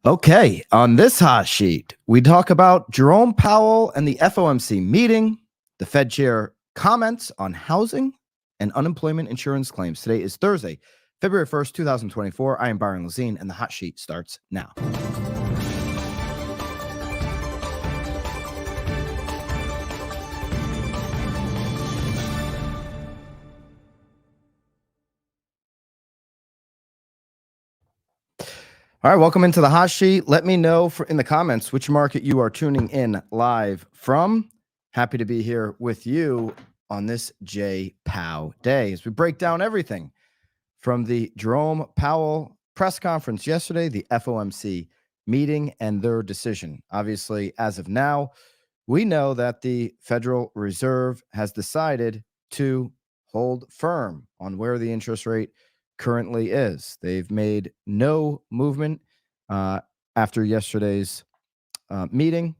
Okay, on this hot sheet, we talk about Jerome Powell and the FOMC meeting, the Fed Chair comments on housing and unemployment insurance claims. Today is Thursday, February 1st, 2024. I am Byron Lazine, and the hot sheet starts now. All right, welcome into the hot sheet. Let me know in the comments which market you are tuning in live from. Happy to be here with you on this J Pow day as we break down everything from the Jerome Powell press conference yesterday, the FOMC meeting, and their decision. Obviously, as of now, we know that the Federal Reserve has decided to hold firm on where the interest rate currently is. They've made no movement after yesterday's meeting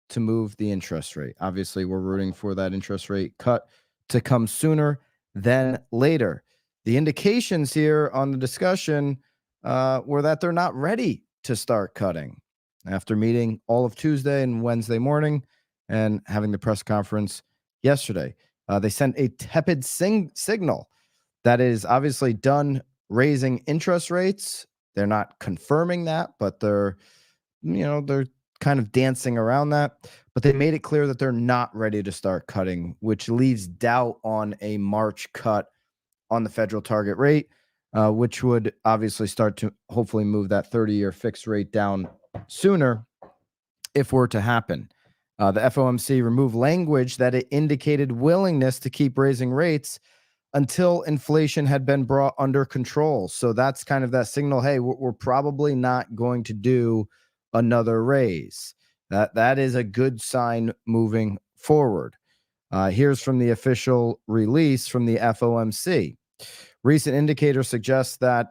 to move the interest rate. Obviously, we're rooting for that interest rate cut to come sooner than later. The indications here on the discussion were that they're not ready to start cutting after meeting all of Tuesday and Wednesday morning and having the press conference yesterday. They sent a tepid signal that is obviously done raising interest rates. They're not confirming that, but they're kind of dancing around that. But they made it clear that they're not ready to start cutting, which leaves doubt on a March cut on the federal target rate, which would obviously start to hopefully move that 30-year fixed rate down sooner if were to happen. The FOMC removed language that it indicated willingness to keep raising rates until inflation had been brought under control. So that's kind of that signal, hey, we're probably not going to do another raise. That is a good sign moving forward. Here's from the official release from the FOMC. Recent indicators suggest that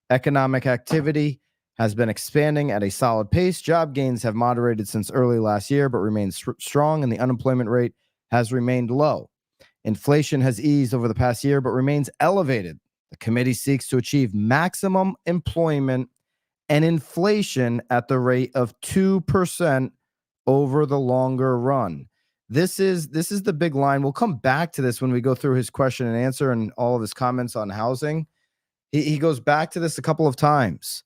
economic activity has been expanding at a solid pace. Job gains have moderated since early last year, but remain strong, and the unemployment rate has remained low. Inflation has eased over the past year, but remains elevated. The committee seeks to achieve maximum employment and inflation at the rate of 2% over the longer run. This is the big line. We'll come back to this when we go through his question and answer and all of his comments on housing. He goes back to this a couple of times.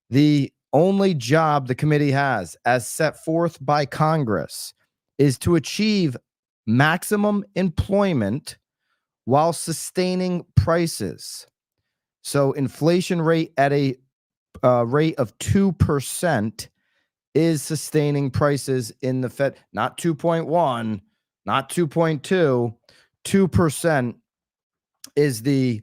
The only job the committee has, as set forth by Congress, is to achieve maximum employment while sustaining prices. So inflation rate at a rate of 2% is sustaining prices in the Fed, not 2.1, not 2.2, 2% is the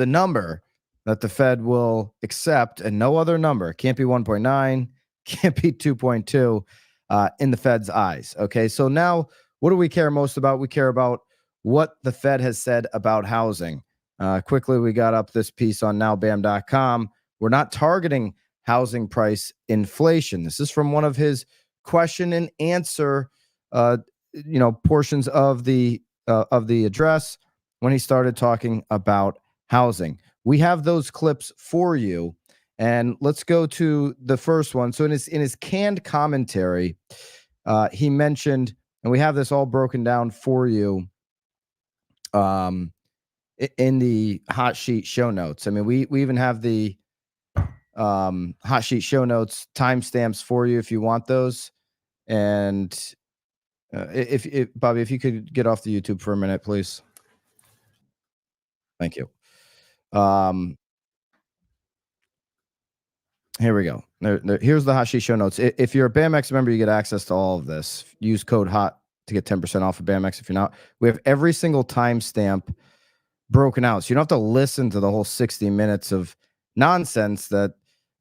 number that the Fed will accept, and no other number. It can't be 1.9, can't be 2.2 in the Fed's eyes. Okay, so now what do we care most about? We care about what the Fed has said about housing. Quickly, we got up this piece on nowbam.com. We're not targeting housing price inflation. This is from one of his question and answer, portions of the address when he started talking about housing. We have those clips for you, and let's go to the first one. So in his canned commentary, he mentioned, and we have this all broken down for you in the hot sheet show notes. I mean, we even have the hot sheet show notes timestamps for you if you want those. And if Bobby, if you could get off the YouTube for a minute, please. Thank you. Here we go. Here's the hot sheet show notes. If you're a BAMX member, you get access to all of this. Use code HOT to get 10% off of BAMX. If you're not, we have every single timestamp broken out. So you don't have to listen to the whole 60 minutes of nonsense that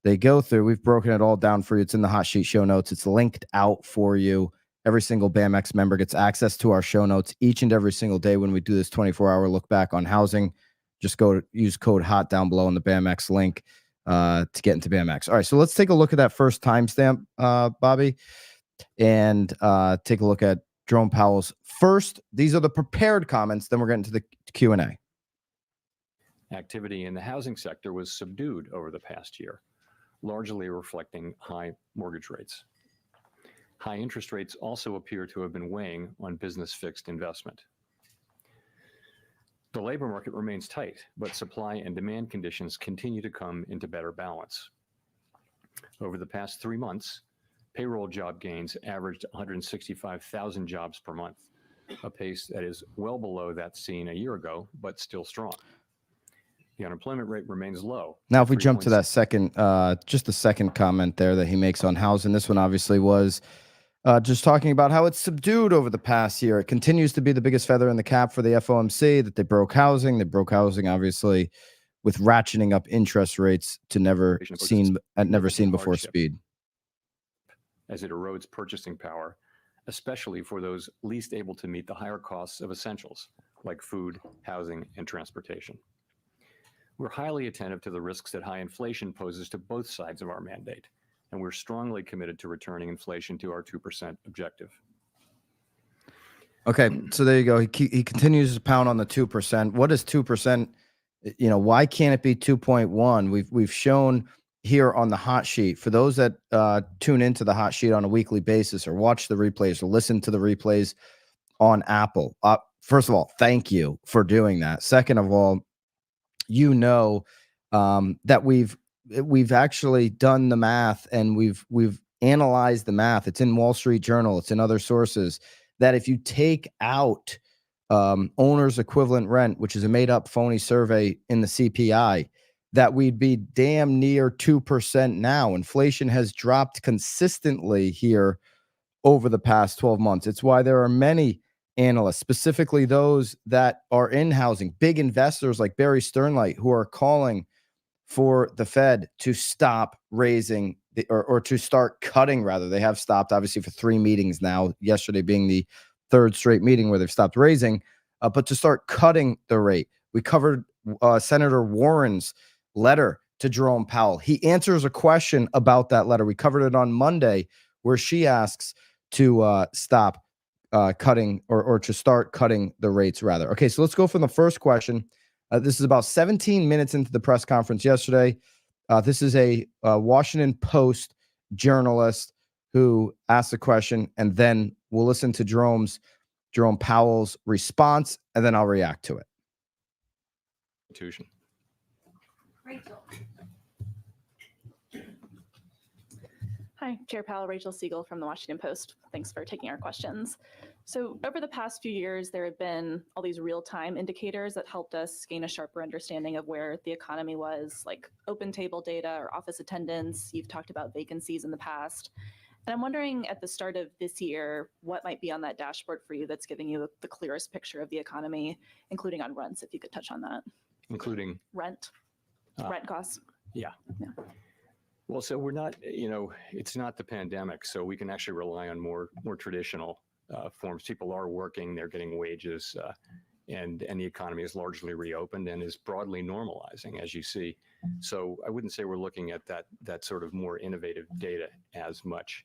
they go through. We've broken it all down for you. It's in the hot sheet show notes. It's linked out for you. Every single BAMX member gets access to our show notes each and every single day when we do this 24-hour look back on housing. Just use code HOT down below in the BAMX link to get into BAMX. All right, so let's take a look at that first timestamp, Bobby, and take a look at Jerome Powell's first. These are the prepared comments. Then we're getting to the Q&A. Activity in the housing sector was subdued over the past year. largely reflecting high mortgage rates. High interest rates also appear to have been weighing on business fixed investment. The labor market remains tight, but supply and demand conditions continue to come into better balance. Over the past 3 months, payroll job gains averaged 165,000 jobs per month, a pace that is well below that seen a year ago, but still strong. The unemployment rate remains low. Now, if we jump to that second, just the second comment there that he makes on housing, this one obviously was just talking about how it's subdued over the past year. It continues to be the biggest feather in the cap for the FOMC, that they broke housing. They broke housing, obviously, with ratcheting up interest rates to never seen before speed. As it erodes purchasing power, especially for those least able to meet the higher costs of essentials like food, housing, and transportation. We're highly attentive to the risks that high inflation poses to both sides of our mandate, and we're strongly committed to returning inflation to our 2% objective. Okay, so there you go. He continues to pound on the 2%. What is 2%? You know, why can't it be 2.1? We've shown here on the hot sheet, for those that tune into the hot sheet on a weekly basis or watch the replays or listen to the replays on Apple. First of all, thank you for doing that. Second of all, you know that we've actually done the math, and we've analyzed the math. It's in Wall Street Journal. It's in other sources, that if you take out owner's equivalent rent, which is a made up phony survey in the CPI, that we'd be damn near 2% now. Inflation has dropped consistently here over the past 12 months. It's why there are many analysts, specifically those that are in housing, big investors like Barry Sternlight, who are calling for the Fed to stop raising or to start cutting, rather. They have stopped, obviously, for 3 meetings now, yesterday being the 3rd straight meeting where they've stopped raising, but to start cutting the rate. We covered Senator Warren's letter to Jerome Powell. He answers a question about that letter. We covered it on Monday, where she asks to stop cutting or to start cutting the rates, rather. Okay, so let's go from the first question. This is about 17 minutes into the press conference yesterday. This is a Washington Post journalist who asked a question, and then we'll listen to Jerome Powell's response, and then I'll react to it. Rachel. Hi, Chair Powell, Rachel Siegel from the Washington Post. Thanks for taking our questions. So over the past few years, there have been all these real-time indicators that helped us gain a sharper understanding of where the economy was, like open table data or office attendance. You've talked about vacancies in the past. And I'm wondering, at the start of this year, what might be on that dashboard for you that's giving you the clearest picture of the economy, including on rents, if you could touch on that. Including? Rent costs. Yeah. Well, so we're not, it's not the pandemic, so we can actually rely on more traditional forms. People are working, they're getting wages, and the economy is largely reopened and is broadly normalizing, as you see. So I wouldn't say we're looking at that sort of more innovative data as much.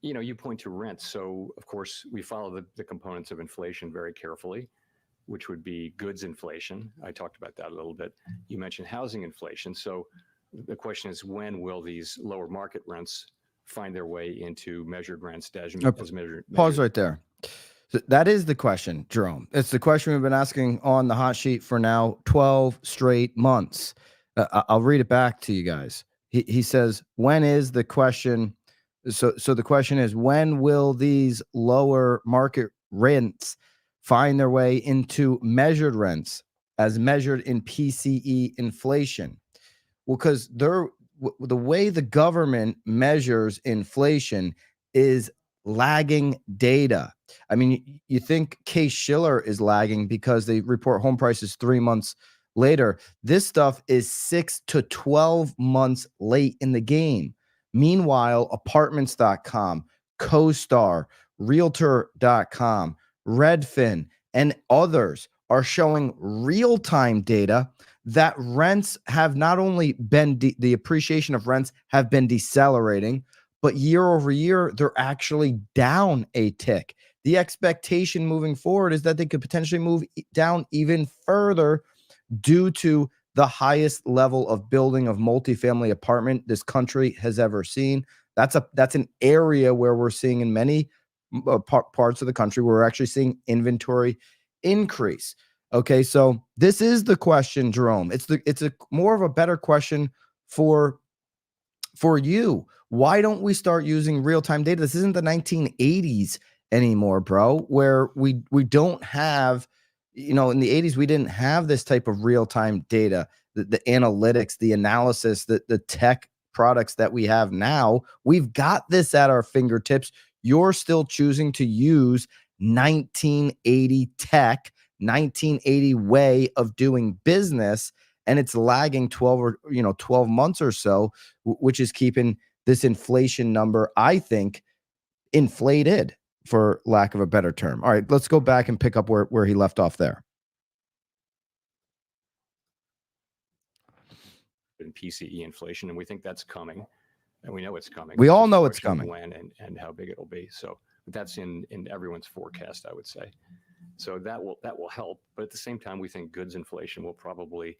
You point to rent. So, of course, we follow the components of inflation very carefully, which would be goods inflation. I talked about that a little bit. You mentioned housing inflation. So the question is, when will these lower market rents find their way into measured rents as measured? Pause right there. So that is the question, Jerome. It's the question we've been asking on the hot sheet for now 12 straight months. I'll read it back to you guys. He says, when is the question? So the question is, when will these lower market rents find their way into measured rents as measured in PCE inflation? Well, because the way the government measures inflation is lagging data. I mean, you think Case-Shiller is lagging because they report home prices 3 months later. This stuff is 6 to 12 months late in the game. Meanwhile, apartments.com, CoStar, Realtor.com, Redfin, and others are showing real-time data that rents have not only been the appreciation of rents have been decelerating, but year over year, they're actually down a tick. The expectation moving forward is that they could potentially move down even further due to the highest level of building of multifamily apartment this country has ever seen. That's an area where we're seeing in many parts of the country where we're actually seeing inventory increase. Okay, so this is the question, Jerome. It's a more of a better question for you. Why don't we start using real-time data? This isn't the 1980s anymore, bro, where we don't have, in the 80s, we didn't have this type of real-time data, the analytics, the analysis, the tech products that we have now. We've got this at our fingertips. You're still choosing to use 1980 tech, 1980 way of doing business, and it's lagging 12 months or so, which is keeping this inflation number, I think, inflated, for lack of a better term. All right, let's go back and pick up where he left off there. In PCE inflation, and we think that's coming, and we know it's coming. We It's all just a know it's question of coming. when and how big it'll be. So that's in everyone's forecast, I would say. So that will help. But at the same time, we think goods inflation will probably,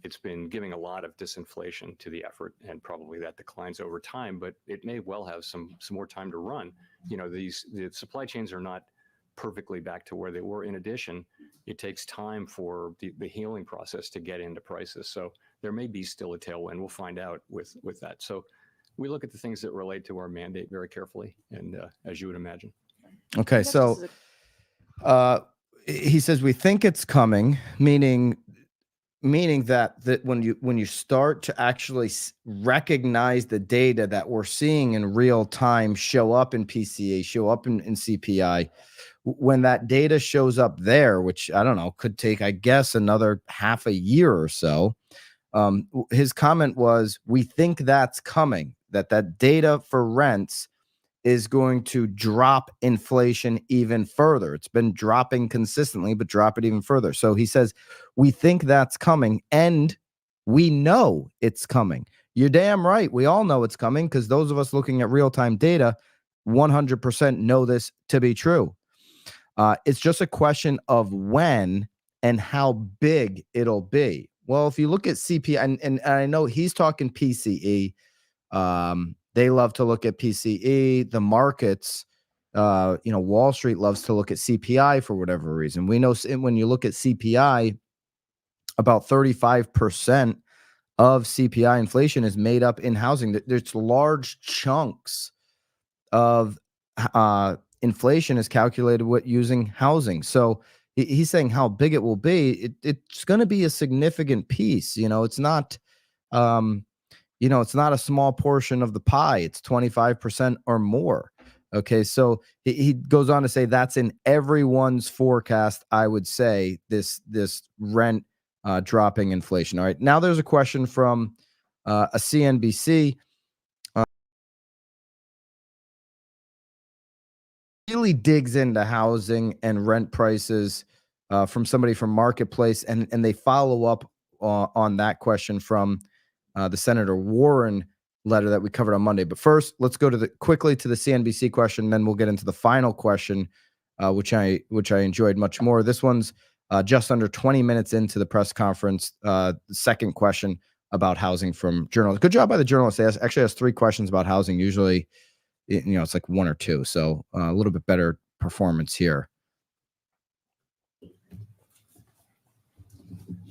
it's been giving a lot of disinflation to the effort, and probably that declines over time, but it may well have some more time to run. The supply chains are not perfectly back to where they were. In addition, it takes time for the healing process to get into prices. So there may be still a tailwind. We'll find out with that. So we look at the things that relate to our mandate very carefully, and as you would imagine. Okay, so he says we think it's coming, meaning that when you start to actually recognize the data that we're seeing in real time show up in PCA, show up in CPI, when that data shows up there, which I don't know, could take, I guess, another half a year or so. His comment was, we think that's coming, that data for rents is going to drop inflation even further. It's been dropping consistently, but drop it even further. So he says, we think that's coming, and we know it's coming. You're damn right. We all know it's coming, because those of us looking at real-time data 100% know this to be true. It's just a question of when and how big it'll be. Well, if you look at CPI, and I know he's talking PCE, they love to look at PCE. The markets, Wall Street loves to look at CPI for whatever reason. We know when you look at CPI, about 35% of CPI inflation is made up in housing. There's large chunks of inflation is calculated using housing. So he's saying how big it will be. It's going to be a significant piece. It's not. It's not a small portion of the pie. It's 25% or more. Okay, so he goes on to say that's in everyone's forecast. I would say this rent dropping inflation. All right, now there's a question from a CNBC. Really digs into housing and rent prices from somebody from Marketplace, and they follow up on that question from the Senator Warren letter that we covered on Monday. But first, let's go quickly to the CNBC question, then we'll get into the final question, which I enjoyed much more. This one's just under 20 minutes into the press conference. The second question about housing from journalists. Good job by the journalist. They actually has 3 questions about housing. Usually, it's like 1 or 2. So a little bit better performance here.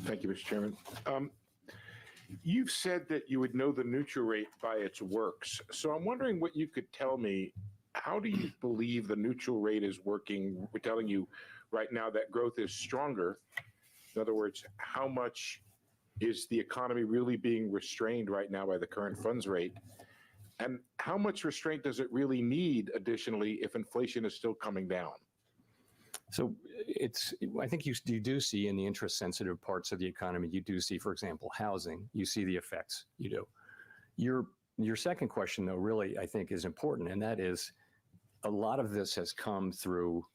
Thank you, Mr. Chairman. You've said that you would know the neutral rate by its works. So I'm wondering what you could tell me. How do you believe the neutral rate is working? We're telling you right now that growth is stronger. In other words, how much is the economy really being restrained right now by the current funds rate? And how much restraint does it really need additionally if inflation is still coming down? So I think you do see in the interest sensitive parts of the economy, you do see, for example, housing, you see the effects, you do. Your second question, though, really, I think is important. And that is, a lot of this has come through,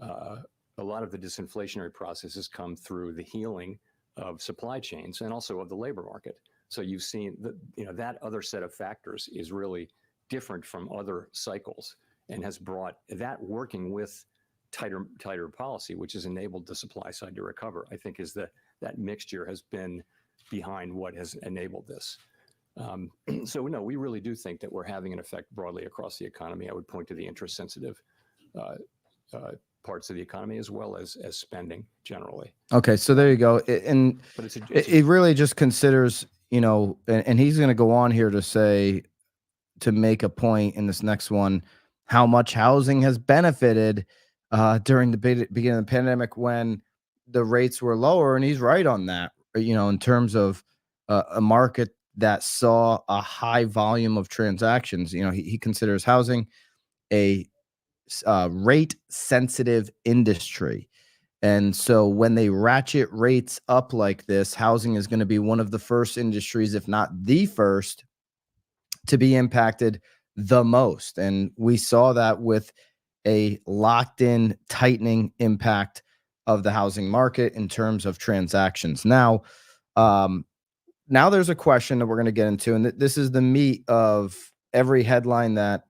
a lot of the disinflationary process has come through the healing of supply chains and also of the labor market. So you've seen that other set of factors is really different from other cycles, and has brought that, working with tighter policy, which has enabled the supply side to recover. I think that mixture has been behind what has enabled this. So no, we really do think that we're having an effect broadly across the economy. I would point to the interest sensitive parts of the economy as well as spending generally. Okay, so there you go. And But it really just considers, you know, and he's going to go on here to say, to make a point in this next one, how much housing has benefited during the beginning of the pandemic when the rates were lower. And he's right on that, you know, in terms of a market that saw a high volume of transactions. You know, he considers housing a rate sensitive industry. And so when they ratchet rates up like this, housing is going to be one of the first industries, if not the first, to be impacted the most. And we saw that with a locked in tightening impact of the housing market in terms of transactions. Now there's a question that we're going to get into, and this is the meat of every headline that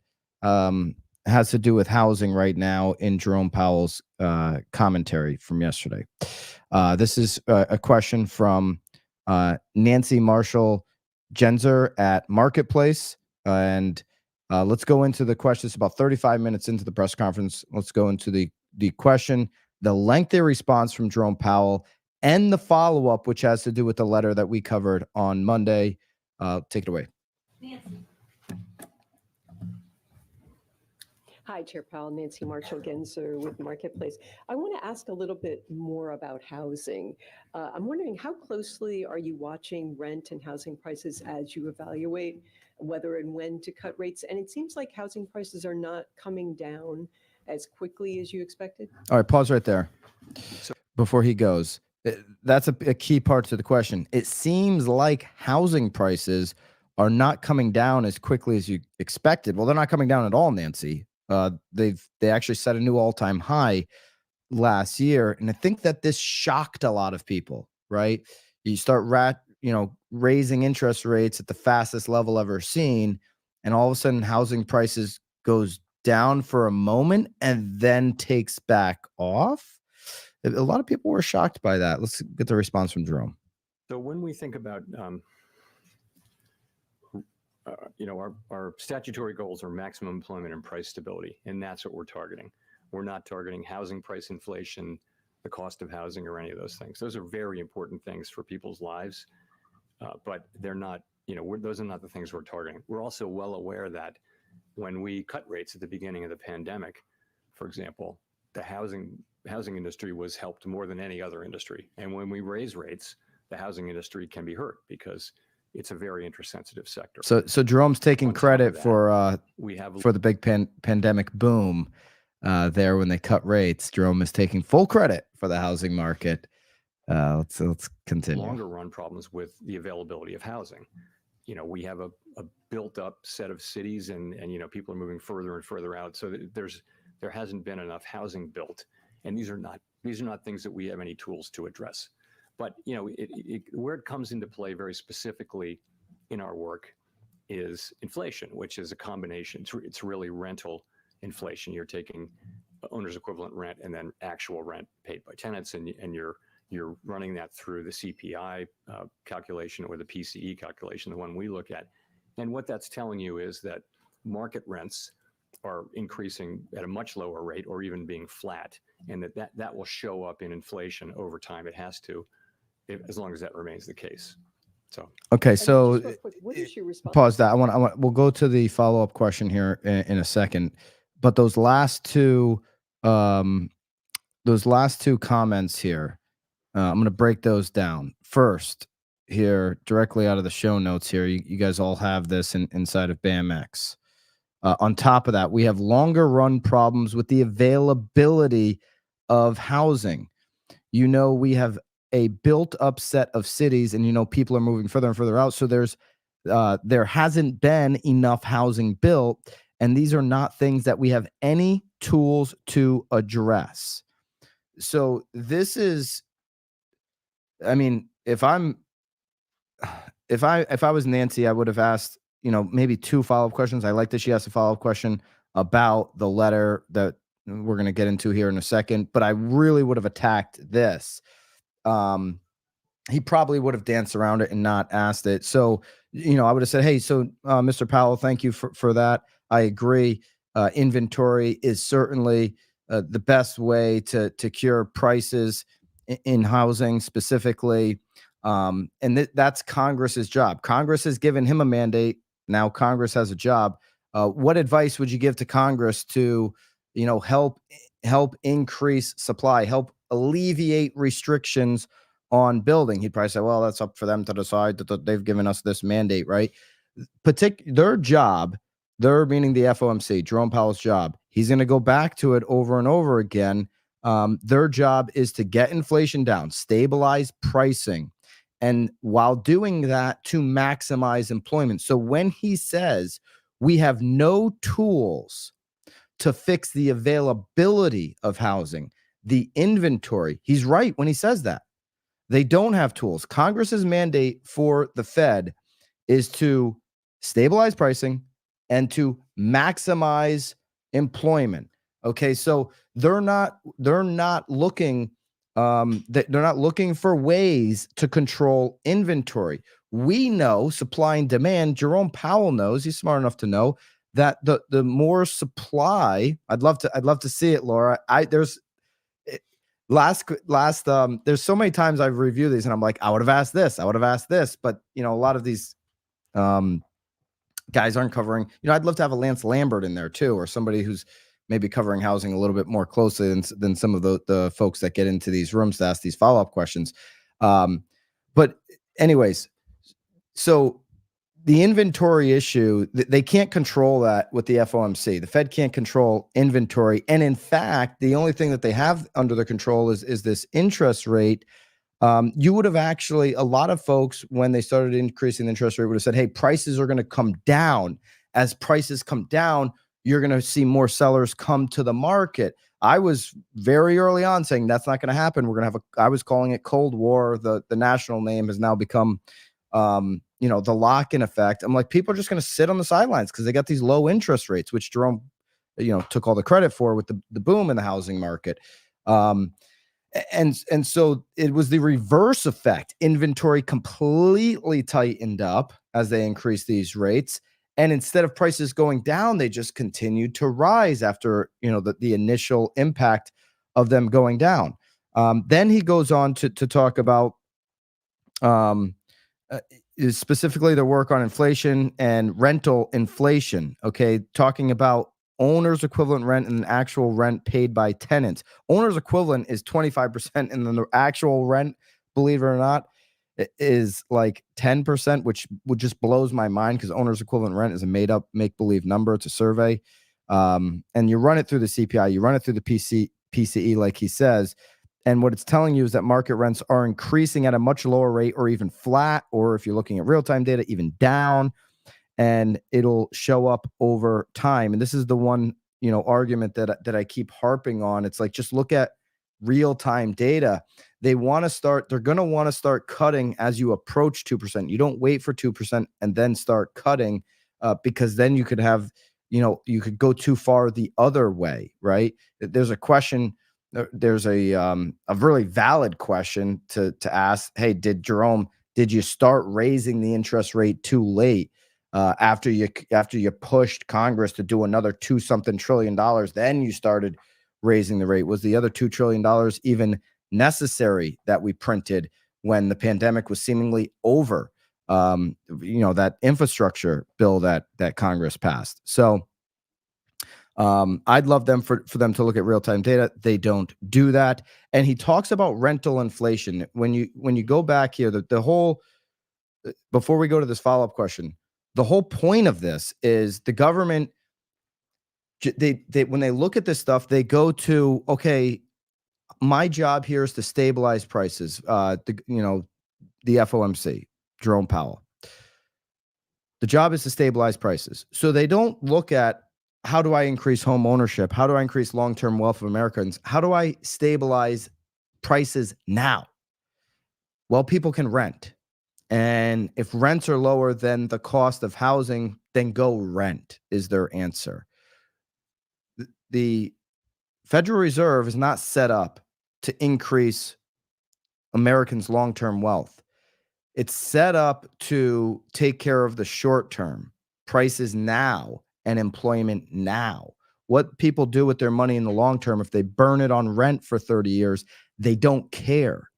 has to do with housing right now in Jerome Powell's commentary from yesterday. This is a question from Nancy Marshall Genzer at Marketplace. And let's go into the question. It's about 35 minutes into the press conference. Let's go into the question, the lengthy response from Jerome Powell, and the follow-up, which has to do with the letter that we covered on Monday. Take it away. Nancy. Hi, Chair Powell. Nancy Marshall Genzer with Marketplace. I want to ask a little bit more about housing. I'm wondering, how closely are you watching rent and housing prices as you evaluate whether and when to cut rates? And it seems like housing prices are not coming down as quickly as you expected. All right, pause right there before he goes. That's a key part to the question. It seems like housing prices are not coming down as quickly as you expected. Well, they're not coming down at all, Nancy. They actually set a new all-time high last year, and I think that this shocked a lot of people. Right? You start raising interest rates at the fastest level ever seen, and all of a sudden, housing prices goes down for a moment and then takes back off. A lot of people were shocked by that. Let's get the response from Jerome. So when we think about our statutory goals are maximum employment and price stability, and that's what we're targeting. We're not targeting housing price inflation, the cost of housing, or any of those things. Those are very important things for people's lives, but they're not, those are not the things we're targeting. We're also well aware that when we cut rates at the beginning of the pandemic, for example, the housing industry was helped more than any other industry. And when we raise rates, the housing industry can be hurt because it's a very interest sensitive sector. So Jerome's taking credit for the big pandemic boom there when they cut rates. Jerome is taking full credit for the housing market. Let's continue. Longer run problems with the availability of housing. We have a built up set of cities and people are moving further and further out. So there hasn't been enough housing built. And these are not things that we have any tools to address. But where it comes into play very specifically in our work is inflation, which is a combination. It's really rental inflation. You're taking owner's equivalent rent and then actual rent paid by tenants, and you're running that through the CPI calculation or the PCE calculation, the one we look at. And what that's telling you is that market rents are increasing at a much lower rate or even being flat, and that will show up in inflation over time. It has to, as long as that remains the case. So okay, so what is your response? Pause that. We'll go to the follow-up question here in a second, but those last two comments here, I'm going to break those down. First, here directly out of the show notes here, you guys all have this inside of BAMX. On top of that, we have longer run problems with the availability of housing. We have a built up set of cities, and people are moving further and further out. So there hasn't been enough housing built, and these are not things that we have any tools to address. So this is, if I was Nancy, I would have asked, maybe two follow-up questions. I like that she asked a follow-up question about the letter that we're going to get into here in a second, but I really would have attacked this. he probably would have danced around it and not asked it. So, I would have said, hey, so Mr. Powell, thank you for that. I agree. Inventory is certainly the best way to cure prices in housing specifically. And that's Congress's job. Congress has given him a mandate. Now Congress has a job. What advice would you give to Congress to, help increase supply, help alleviate restrictions on building? He'd probably say, well, that's up for them to decide, that they've given us this mandate, right? Their job, their meaning the FOMC, Jerome Powell's job, he's going to go back to it over and over again. Their job is to get inflation down, stabilize pricing, and while doing that, to maximize employment. So when he says we have no tools to fix the availability of housing, the inventory, he's right when he says that. They don't have tools. Congress's mandate for the Fed is to stabilize pricing and to maximize employment. Okay, so they're not looking they're not looking for ways to control inventory. We know supply and demand. Jerome Powell knows, he's smart enough to know that the more supply, I'd love to see it, Laura. There's so many times I've reviewed these and I'm like, I would have asked this, but a lot of these guys aren't covering, I'd love to have a Lance Lambert in there too, or somebody who's maybe covering housing a little bit more closely than some of the folks that get into these rooms to ask these follow-up questions. But anyways, so the inventory issue, they can't control that with the FOMC. The Fed can't control inventory. And in fact, the only thing that they have under their control is this interest rate. You would have actually, a lot of folks, when they started increasing the interest rate, would have said, hey, prices are going to come down. As prices come down, you're going to see more sellers come to the market. I was very early on saying that's not going to happen. We're going to have I was calling it Cold War. The national name has now become the lock-in effect. I'm like, people are just going to sit on the sidelines because they got these low interest rates, which Jerome, took all the credit for with the boom in the housing market. And so it was the reverse effect. Inventory completely tightened up as they increased these rates. And instead of prices going down, they just continued to rise after, the initial impact of them going down. Then he goes on to talk about is specifically the work on inflation and rental inflation. Okay, talking about owner's equivalent rent and actual rent paid by tenants. Owner's equivalent is 25%, and then the actual rent, believe it or not, is like 10%, which just blows my mind because owner's equivalent rent is a made up make-believe number. It's a survey. And you run it through the CPI, you run it through the PCE, like he says. And what it's telling you is that market rents are increasing at a much lower rate, or even flat, or if you're looking at real-time data, even down, and it'll show up over time. And this is the one, argument that I keep harping on. It's like, just look at real-time data. They're going to want to start cutting as you approach 2%. You don't wait for 2% and then start cutting, because then you could have, you could go too far the other way, right? There's a question. There's a really valid question to ask. Hey, did you start raising the interest rate too late, after you pushed Congress to do another $2-something trillion? Then you started raising the rate. Was the other $2 trillion even necessary that we printed when the pandemic was seemingly over? That infrastructure bill that Congress passed. So I'd love for them to look at real-time data. They don't do that. And he talks about rental inflation. When you go back here, the whole, before we go to this follow-up question, the whole point of this is the government, they when they look at this stuff, they go to, okay, my job here is to stabilize prices. The FOMC, Jerome Powell. The job is to stabilize prices. So they don't look at, how do I increase home ownership? How do I increase long-term wealth of Americans? How do I stabilize prices now? Well, people can rent. And if rents are lower than the cost of housing, then go rent, is their answer. The Federal Reserve is not set up to increase Americans' long-term wealth. It's set up to take care of the short term, prices now and employment now. What people do with their money in the long term, if they burn it on rent for 30 years, they don't care.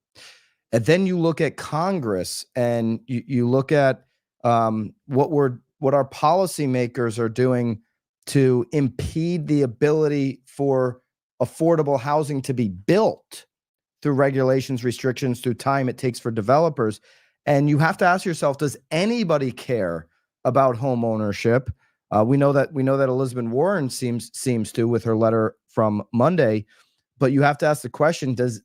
And then you look at Congress and you look at what our policymakers are doing to impede the ability for affordable housing to be built through regulations, restrictions, through time it takes for developers. And you have to ask yourself, does anybody care about home ownership? We know that Elizabeth Warren seems to, with her letter from Monday. But you have to ask the question: is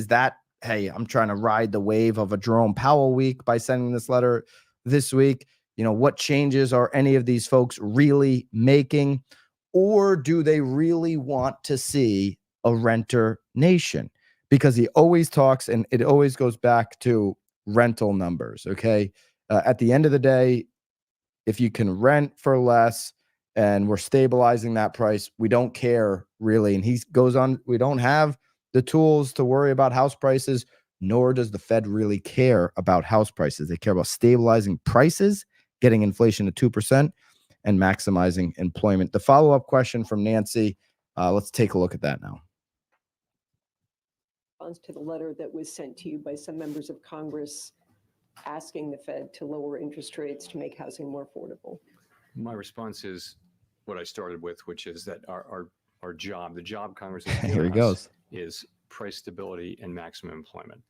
that, hey, I'm trying to ride the wave of a Jerome Powell week by sending this letter this week? What changes are any of these folks really making, or do they really want to see a renter nation? Because he always talks, and it always goes back to rental numbers. Okay. At the end of the day, if you can rent for less and we're stabilizing that price, we don't care really. And he goes on, we don't have the tools to worry about house prices, nor does the Fed really care about house prices. They care about stabilizing prices, getting inflation to 2%, and maximizing employment. The follow-up question from Nancy, let's take a look at that now. To the letter that was sent to you by some members of Congress asking the Fed to lower interest rates to make housing more affordable? My response is what I started with, which is that our job, the job Congress has Here he given us, goes. is price stability and maximum employment.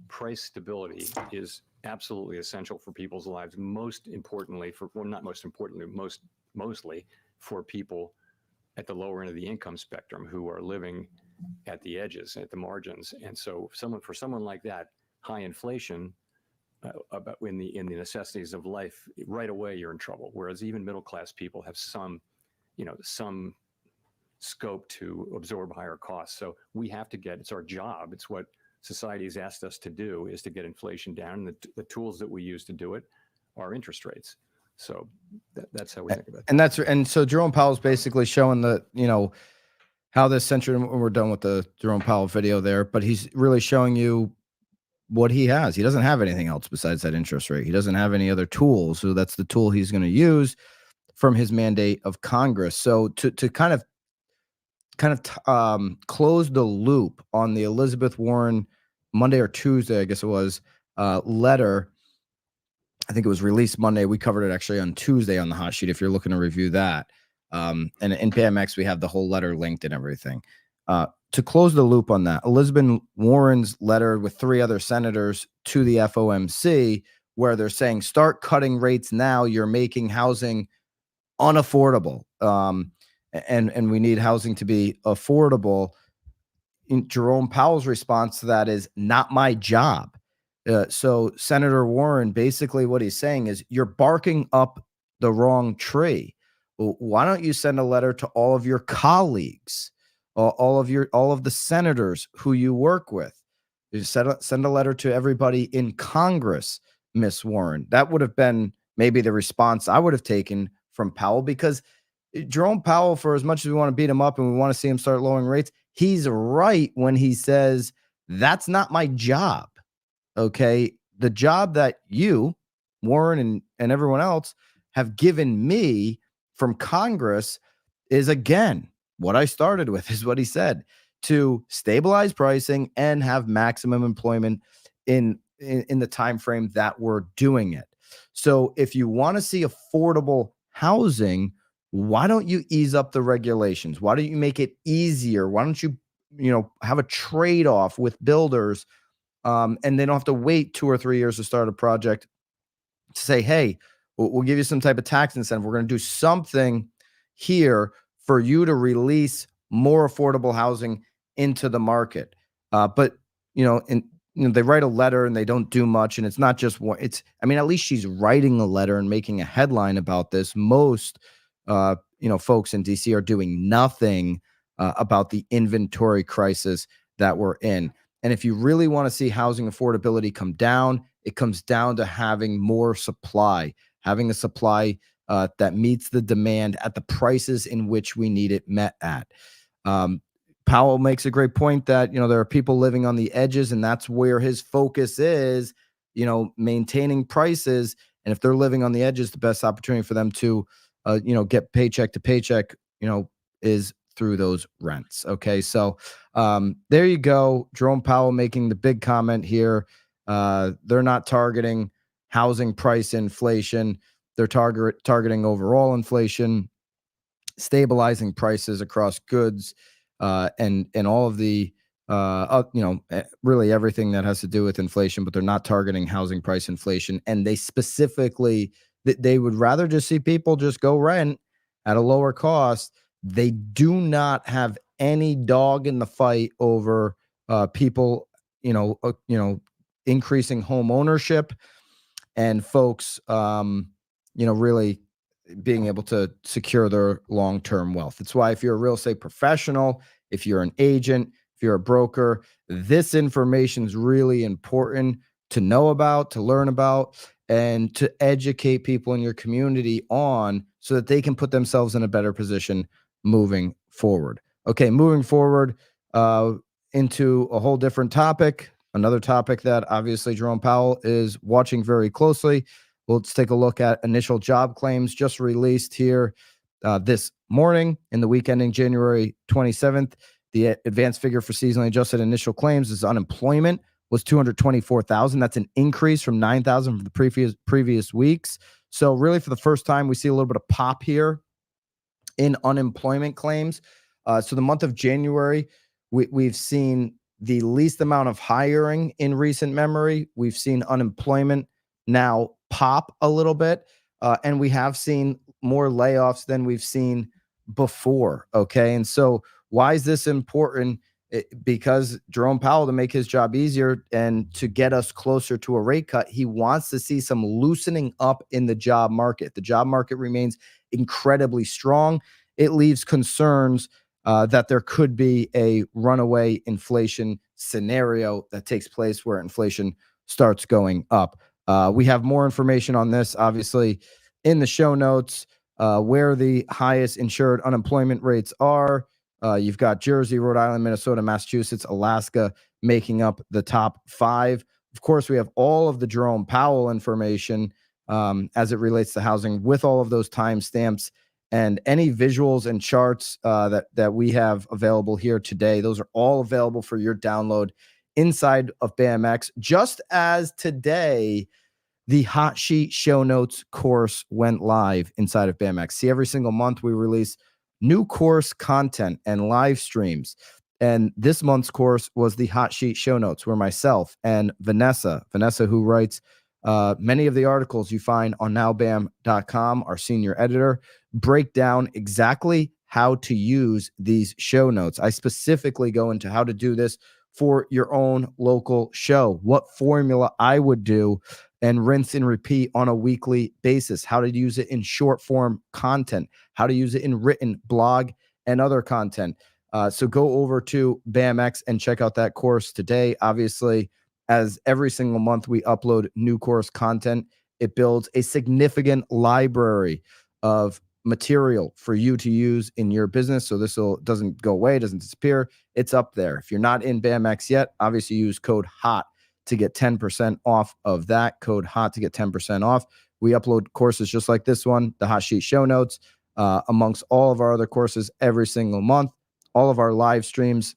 Price stability is absolutely essential for people's lives. Most importantly, mostly for people at the lower end of the income spectrum who are living at the edges, at the margins. And so for someone like that, high inflation about in the necessities of life, right away you're in trouble. Whereas even middle class people have some scope to absorb higher costs. So we have to it's our job. It's what society has asked us to do, is to get inflation down. And the tools that we use to do it are interest rates. So that's how we think about it. And so Jerome Powell's basically showing how this century, and we're done with the Jerome Powell video there, but he's really showing you what he has. He doesn't have anything else besides that interest rate. He doesn't have any other tools. So that's the tool he's going to use from his mandate of Congress. So to kind of close the loop on the Elizabeth Warren Monday or Tuesday, I guess it was, letter. I think it was released Monday. We covered it actually on Tuesday on the hot sheet, if you're looking to review that. And in PMX, we have the whole letter linked and everything. To close the loop on that, Elizabeth Warren's letter with 3 other senators to the FOMC, where they're saying, start cutting rates now. You're making housing unaffordable. And we need housing to be affordable. Jerome Powell's response to that is, not my job. So Senator Warren, basically what he's saying is, you're barking up the wrong tree. Well, why don't you send a letter to all of your colleagues, all of the senators who you work with? You send a letter to everybody in Congress, Miss Warren. That would have been maybe the response I would have taken from Powell, because Jerome Powell, for as much as we want to beat him up and we want to see him start lowering rates, he's right when he says, that's not my job. Okay. The job that you, Warren, and everyone else have given me from Congress is, again, what I started with, is what he said, to stabilize pricing and have maximum employment in the time frame that we're doing it. So if you want to see affordable housing, why don't you ease up the regulations? Why don't you make it easier? Why don't you have a trade-off with builders, and they don't have to wait 2 or 3 years to start a project, to say, hey, we'll give you some type of tax incentive. We're going to do something here for you to release more affordable housing into the market. But they write a letter and they don't do much. And it's not just one. At least she's writing a letter and making a headline about this. Most folks in DC are doing nothing about the inventory crisis that we're in. And if you really want to see housing affordability come down, it comes down to having more supply, having a supply that meets the demand at the prices in which we need it met at. Powell makes a great point that, there are people living on the edges, and that's where his focus is, maintaining prices. And if they're living on the edges, the best opportunity for them to, get paycheck to paycheck, is through those rents. Okay. So there you go. Jerome Powell making the big comment here. They're not targeting housing price inflation. They're targeting overall inflation, stabilizing prices across goods, and all of the really everything that has to do with inflation. But they're not targeting housing price inflation, and they specifically they would rather just see people just go rent at a lower cost. They do not have any dog in the fight over people, increasing home ownership, and folks, really being able to secure their long-term wealth. It's why if you're a real estate professional, if you're an agent, if you're a broker, this information is really important to know about, to learn about, and to educate people in your community on, so that they can put themselves in a better position moving forward. Okay, moving forward into a whole different topic, another topic that obviously Jerome Powell is watching very closely. Let's take a look at initial job claims just released here this morning in the week ending January 27th. The advanced figure for seasonally adjusted initial claims is unemployment was 224,000. That's an increase from 9,000 from the previous weeks. So really, for the first time, we see a little bit of pop here in unemployment claims. So the month of January, we've seen the least amount of hiring in recent memory. We've seen unemployment now pop a little bit, and we have seen more layoffs than we've seen before. Okay, and so why is this important? Because Jerome Powell, to make his job easier and to get us closer to a rate cut, he wants to see some loosening up in the job market. The job market remains incredibly strong. It leaves concerns that there could be a runaway inflation scenario that takes place where inflation starts going up. We have more information on this, obviously, in the show notes, where the highest insured unemployment rates are. You've got Jersey, Rhode Island, Minnesota, Massachusetts, Alaska making up the top 5. Of course, we have all of the Jerome Powell information as it relates to housing, with all of those timestamps and any visuals and charts that we have available here today. Those are all available for your download inside of BAMX. Just as today, the Hot Sheet Show Notes course went live inside of BAMX. See, every single month we release new course content and live streams. And this month's course was the Hot Sheet Show Notes, where myself and Vanessa, who writes many of the articles you find on nowbam.com, our senior editor, break down exactly how to use these show notes. I specifically go into how to do this for your own local show, what formula I would do, and rinse and repeat on a weekly basis, how to use it in short form content, how to use it in written blog and other content. So go over to BAMX and check out that course today. Obviously, as every single month we upload new course content, it builds a significant library of material for you to use in your business. So this doesn't go away, doesn't disappear. It's up there. If you're not in BAMX yet, obviously use code HOT to get 10% off of that. Code HOT to get 10% off. We upload courses just like this one, the Hot Sheet Show Notes, amongst all of our other courses every single month, all of our live streams,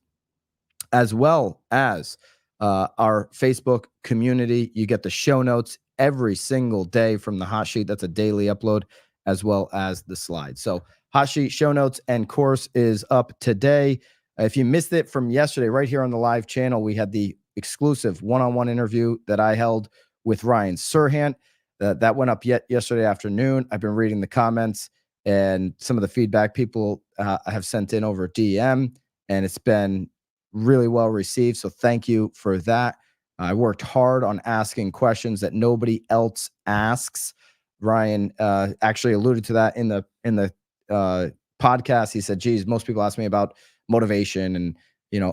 as well as our Facebook community. You get the show notes every single day from the Hot Sheet. That's a daily upload, as well as the slides. So Hot Sheet Show Notes and course is up today. If you missed it from yesterday, right here on the live channel, we had the exclusive one-on-one interview that I held with Ryan Serhant. That went up yesterday afternoon. I've been reading the comments and some of the feedback people have sent in over DM, and it's been really well received. So thank you for that. I worked hard on asking questions that nobody else asks. Ryan actually alluded to that in the podcast. He said, geez, most people ask me about motivation and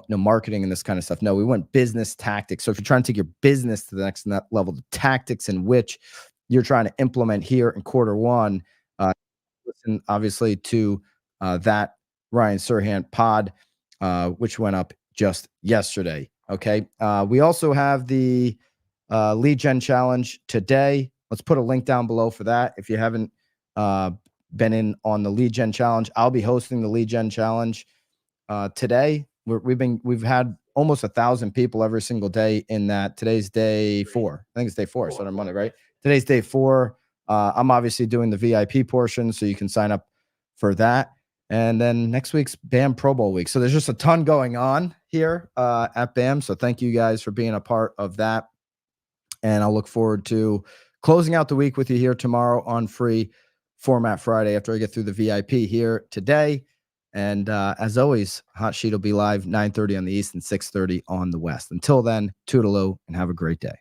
marketing and this kind of stuff. No, we went business tactics. So if you're trying to take your business to the next level, the tactics in which you're trying to implement here in Q1, listen obviously to that Ryan Serhant pod. which went up just yesterday. Okay. We also have the lead gen challenge today. Let's put a link down below for that. If you haven't been in on the lead gen challenge, I'll be hosting the lead gen challenge today. We've had almost 1,000 people every single day in that. Today's day 4. I think it's day 4. So on Monday, right? Today's day 4. I'm obviously doing the VIP portion, so you can sign up for that. And then next week's BAM Pro Bowl week. So there's just a ton going on here at BAM. So thank you guys for being a part of that. And I'll look forward to closing out the week with you here tomorrow on Free Format Friday after I get through the VIP here today. And as always, Hot Sheet will be live 9:30 on the East and 6:30 on the West. Until then, toodaloo and have a great day.